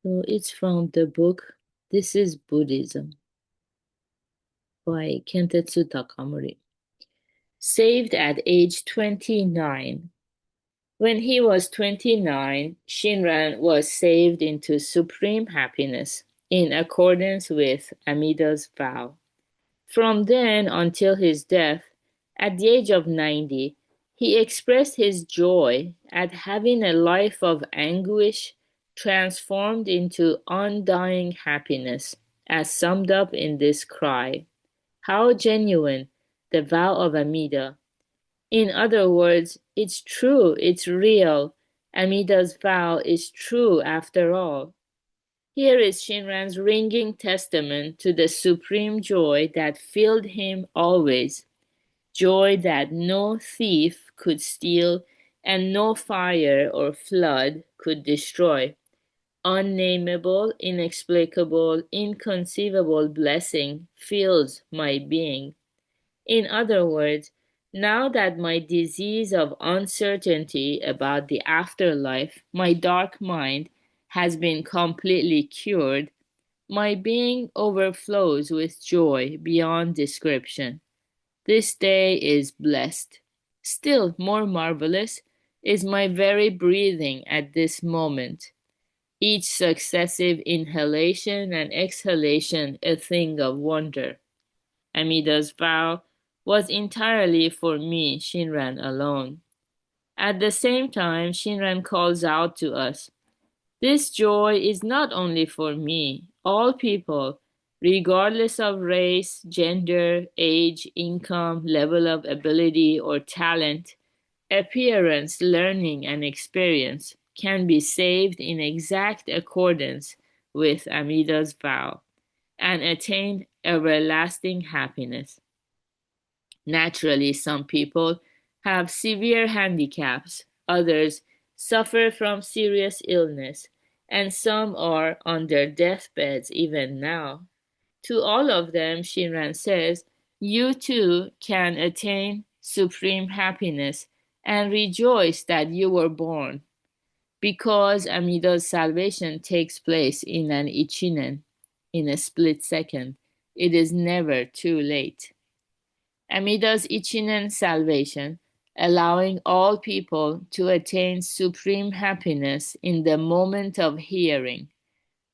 So it's from the book This is Buddhism by Kentetsu Takamori. Saved at age 29. When he was 29, Shinran was saved into supreme happiness in accordance with Amida's vow. From then until his death, at the age of 90, he expressed his joy at having a life of anguish transformed into undying happiness, as summed up in this cry. How genuine the vow of Amida! In other words, it's true, it's real. Amida's vow is true after all. Here is Shinran's ringing testament to the supreme joy that filled him always, joy that no thief could steal and no fire or flood could destroy. Unnameable, inexplicable, inconceivable blessing fills my being. In other words, now that my disease of uncertainty about the afterlife, my dark mind, has been completely cured, my being overflows with joy beyond description. This day is blessed. Still more marvelous is my very breathing at this moment, each successive inhalation and exhalation a thing of wonder. Amida's vow was entirely for me, Shinran, alone. At the same time, Shinran calls out to us, this joy is not only for me, all people, regardless of race, gender, age, income, level of ability or talent, appearance, learning, and experience, can be saved in exact accordance with Amida's vow and attain everlasting happiness. Naturally, some people have severe handicaps, others suffer from serious illness, and some are on their deathbeds even now. To all of them, Shinran says, you too can attain supreme happiness and rejoice that you were born, because Amida's salvation takes place in an ichinen, in a split second. It is never too late. Amida's Ichinen salvation, allowing all people to attain supreme happiness in the moment of hearing.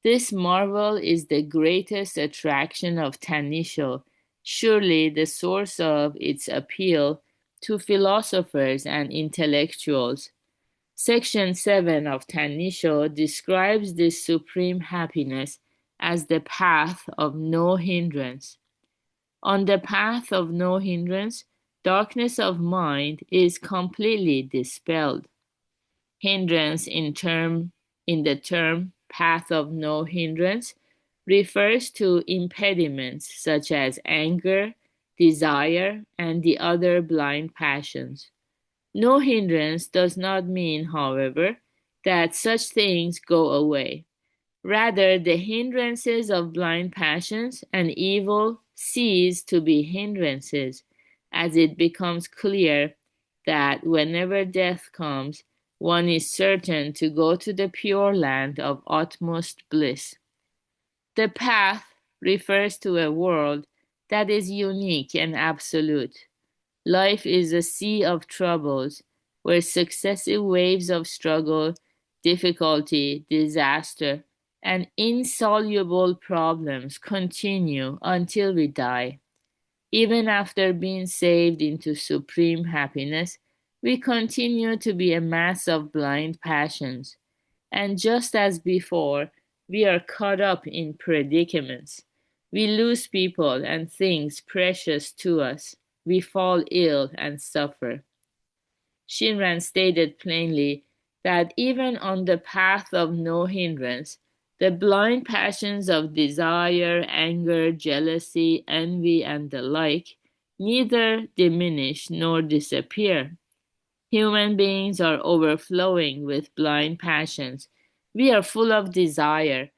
This marvel is the greatest attraction of Tanisho, surely the source of its appeal to philosophers and intellectuals. Section 7 of Tanisho describes this supreme happiness as the path of no hindrance. On the path of no hindrance, darkness of mind is completely dispelled. Hindrance in the term path of no hindrance refers to impediments such as anger, desire, and the other blind passions. No hindrance does not mean, however, that such things go away. Rather, the hindrances of blind passions and evil cease to be hindrances, as it becomes clear that whenever death comes, one is certain to go to the pure land of utmost bliss. The path refers to a world that is unique and absolute. Life is a sea of troubles where successive waves of struggle, difficulty, disaster, and insoluble problems continue until we die. Even after being saved into supreme happiness, we continue to be a mass of blind passions. And just as before, we are caught up in predicaments. We lose people and things precious to us. We fall ill and suffer. Shinran stated plainly that even on the path of no hindrance, the blind passions of desire, anger, jealousy, envy, and the like neither diminish nor disappear. Human beings are overflowing with blind passions. We are full of desire,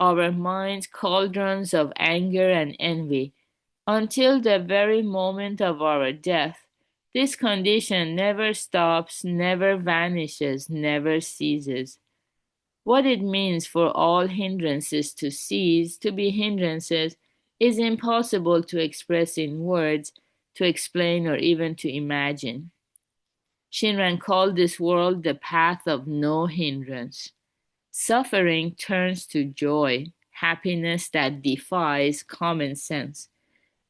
our minds cauldrons of anger and envy, until the very moment of our death. This condition never stops, never vanishes, never ceases. What it means for all hindrances to cease, to be hindrances, is impossible to express in words, to explain, or even to imagine. Shinran called this world the path of no hindrance. Suffering turns to joy, happiness that defies common sense.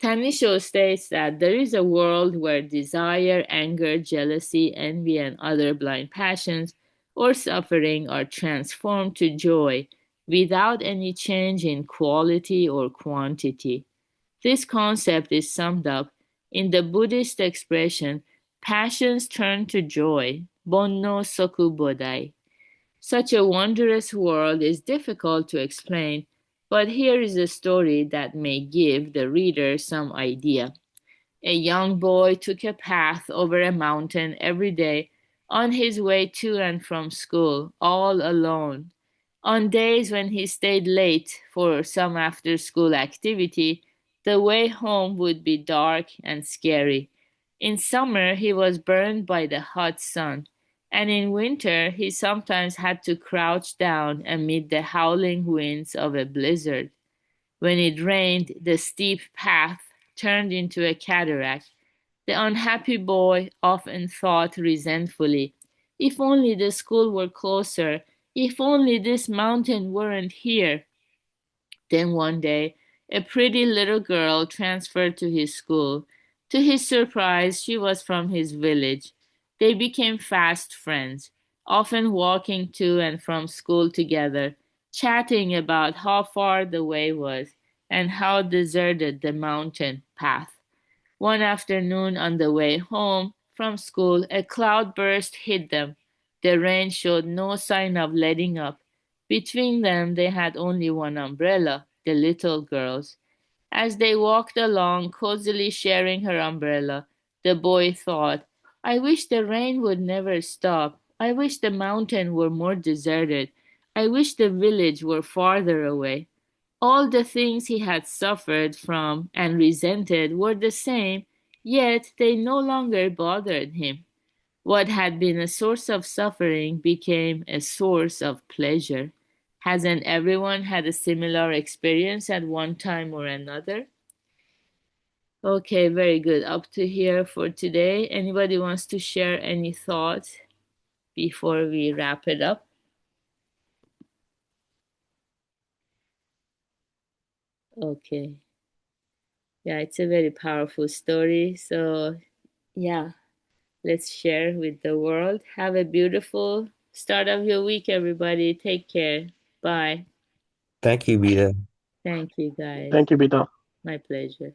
Tanisho states that there is a world where desire, anger, jealousy, envy, and other blind passions or suffering are transformed to joy without any change in quality or quantity. This concept is summed up in the Buddhist expression passions turn to joy, bonno soku bodai. Such a wondrous world is difficult to explain, but here is a story that may give the reader some idea. A young boy took a path over a mountain every day on his way to and from school, all alone. On days when he stayed late for some after school activity, the way home would be dark and scary. In summer, he was burned by the hot sun, and in winter, he sometimes had to crouch down amid the howling winds of a blizzard. When it rained, the steep path turned into a cataract. The unhappy boy often thought resentfully, if only the school were closer, if only this mountain weren't here. Then one day, a pretty little girl transferred to his school. To his surprise, she was from his village. They became fast friends, often walking to and from school together, chatting about how far the way was and how deserted the mountain path. One afternoon on the way home from school, a cloudburst hit them. The rain showed no sign of letting up. Between them, they had only one umbrella, the little girl's. As they walked along, cozily sharing her umbrella, the boy thought, I wish the rain would never stop. I wish the mountain were more deserted. I wish the village were farther away. All the things he had suffered from and resented were the same, yet they no longer bothered him. What had been a source of suffering became a source of pleasure. Hasn't everyone had a similar experience at one time or another? Okay, very good. Up to here for today. Anybody wants to share any thoughts before we wrap it up? Okay. Yeah, it's a very powerful story. So, yeah, let's share with the world. Have a beautiful start of your week, everybody. Take care. Bye. Thank you, Beta. Thank you, guys. Thank you, Beta. My pleasure.